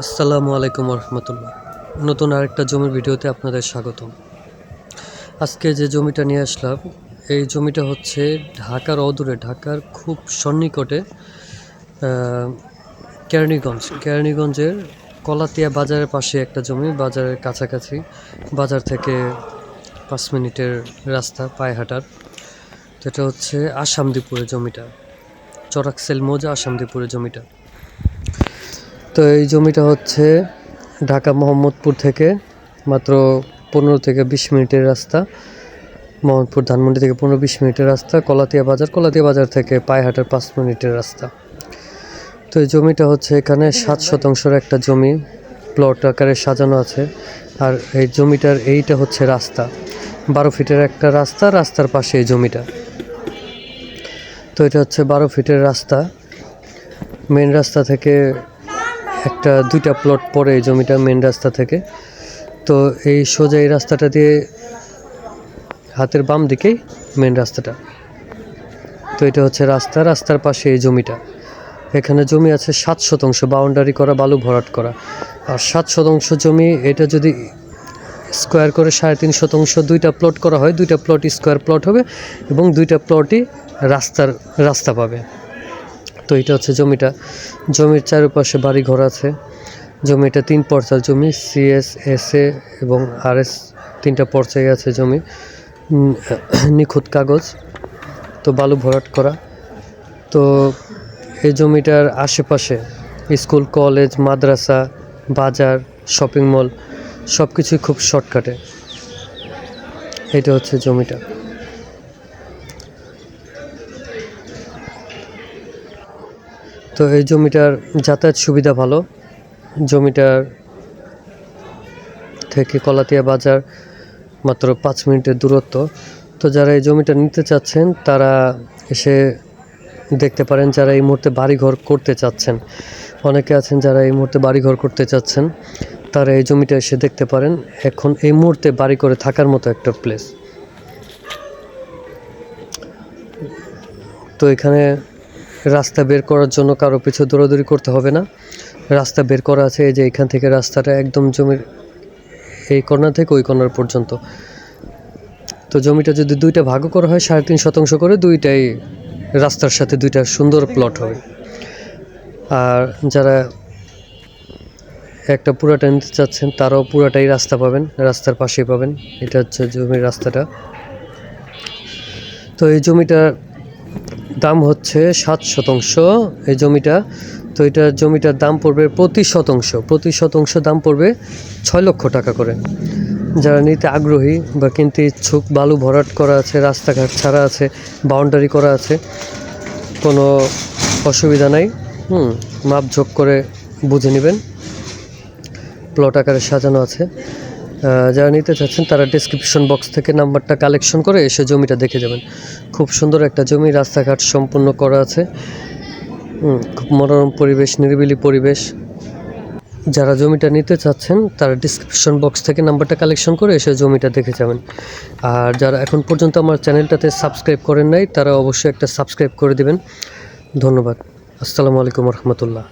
আসসালামু আলাইকুম রহমতুল্লাহ। নতুন আরেকটা জমির ভিডিওতে আপনাদের স্বাগতম। আজকে যে জমিটা নিয়ে আসলাম, এই জমিটা হচ্ছে ঢাকার অদূরে, ঢাকার খুব সন্নিকটে কেরানীগঞ্জের কলাতিয়া বাজারের পাশে একটা জমি, বাজারের কাছাকাছি, বাজার থেকে 5 মিনিটের রাস্তা পায়ে হাঁটার। তো এটা হচ্ছে আসামদীপুরে জমিটা, চরাকসেল মৌজা আসামদীপুরে জমিটা। তো এই জমিটা হচ্ছে ঢাকা মোহাম্মদপুর থেকে মাত্র 15 থেকে 20 মিনিটের রাস্তা, মোহাম্মদপুর ধানমন্ডি থেকে 15-20 মিনিটের রাস্তা, কলাতিয়া বাজার থেকে পায়ে হাঁটার 5 মিনিটের রাস্তা। তো এই জমিটা হচ্ছে এখানে 7 শতাংশের একটা জমি, প্লট আকারে সাজানো আছে। আর এই জমিটার এইটা হচ্ছে রাস্তা, 12 ফিটের একটা রাস্তা, রাস্তার পাশে এই জমিটা। তো এটা হচ্ছে 12 ফিটের রাস্তা, মেন রাস্তা থেকে দুইটা প্লট পরে এই জমিটা মেন রাস্তা থেকে। তো এই সোজা এই রাস্তাটা দিয়ে হাতের বাম দিকেই মেন রাস্তাটা। তো এটা হচ্ছে রাস্তার পাশে এই জমিটা। এখানে জমি আছে 7 শতাংশ, বাউন্ডারি করা, বালু ভরাট করা। আর 7 শতাংশ জমি, এটা যদি স্কোয়ার করে 3.5 শতাংশ দুইটা প্লট করা হয়, দুইটা প্লট স্কোয়ার প্লট হবে এবং দুইটা প্লটই রাস্তা পাবে। তো এটা হচ্ছে জমিটা। জমির চারপাশে বাড়ি ঘর আছে। জমিটা 3 পর্চার জমি, CS, SA এবং RS 3টা পর্চায় আছে জমি, নিখুঁত কাগজ, তো বালু ভরাট করা। তো এই জমিটার আশেপাশে স্কুল, কলেজ, মাদ্রাসা, বাজার, শপিং মল সব কিছুই খুব শর্টকাটে। এটা হচ্ছে জমিটা। তো এই জমিটার যাতায়াত সুবিধা ভালো। জমিটার থেকে কলাতিয়া বাজার মাত্র 5 মিনিটের দূরত্ব। তো যারা এই জমিটা নিতে চাচ্ছেন তারা এসে দেখতে পারেন। যারা এই মুহূর্তে বাড়িঘর করতে চাচ্ছেন, অনেকে আছেন যারা এই মুহূর্তে বাড়িঘর করতে চাচ্ছেন, তারা এই জমিটা এসে দেখতে পারেন। এখন এই মুহূর্তে বাড়ি করে থাকার মতো একটা প্লেস। তো এখানে রাস্তা বের করার জন্য কারো পিছু দৌড়াদৌড়ি করতে হবে না, রাস্তা বের করা আছে। এই যে এখান থেকে রাস্তাটা একদম জমির এই কর্নার থেকে ওই কর্নার পর্যন্ত। তো জমিটা যদি দুইটা ভাগ করা হয় 3.5 শতাংশ করে, দুইটাই রাস্তার সাথে দুইটা সুন্দর প্লট হবে। আর যারা একটা পুরাটা নিতে চাচ্ছেন তারাও পুরাটাই রাস্তা পাবেন, রাস্তার পাশেই পাবেন। এটা হচ্ছে জমির রাস্তাটা। তো এই জমিটার দাম হচ্ছে 7 শতাংশ এই জমিটা। তো এটা জমিটার দাম পড়বে প্রতি শতাংশ দাম পড়বে 6 লক্ষ টাকা করে। যারা নিতে আগ্রহী বা কিনতে ইচ্ছুক, বালু ভরাট করা আছে, রাস্তাঘাট ছাড়া আছে, বাউন্ডারি করা আছে, কোনো অসুবিধা নাই। মাপঝোপ করে বুঝে নেবেন, প্লট আকারে সাজানো আছে। যারা নিতে চাচ্ছেন তারা ডেসক্রিপশন বক্স থেকে নাম্বারটা কালেকশন করে এসে জমিটা দেখে যাবেন। খুব সুন্দর একটা জমি, রাস্তাঘাট সম্পূর্ণ করা আছে, খুব মনোরম পরিবেশ, নিরিবিলি পরিবেশ। যারা জমিটা নিতে চাচ্ছেন তারা ডেসক্রিপশন বক্স থেকে নাম্বারটা কালেকশন করে এসে জমিটা দেখে যাবেন। আর যারা এখন পর্যন্ত আমার চ্যানেলটাতে সাবস্ক্রাইব করেন নাই তারা অবশ্যই একটা সাবস্ক্রাইব করে দিবেন। ধন্যবাদ। আসসালামু আলাইকুম রহমতুল্লাহ।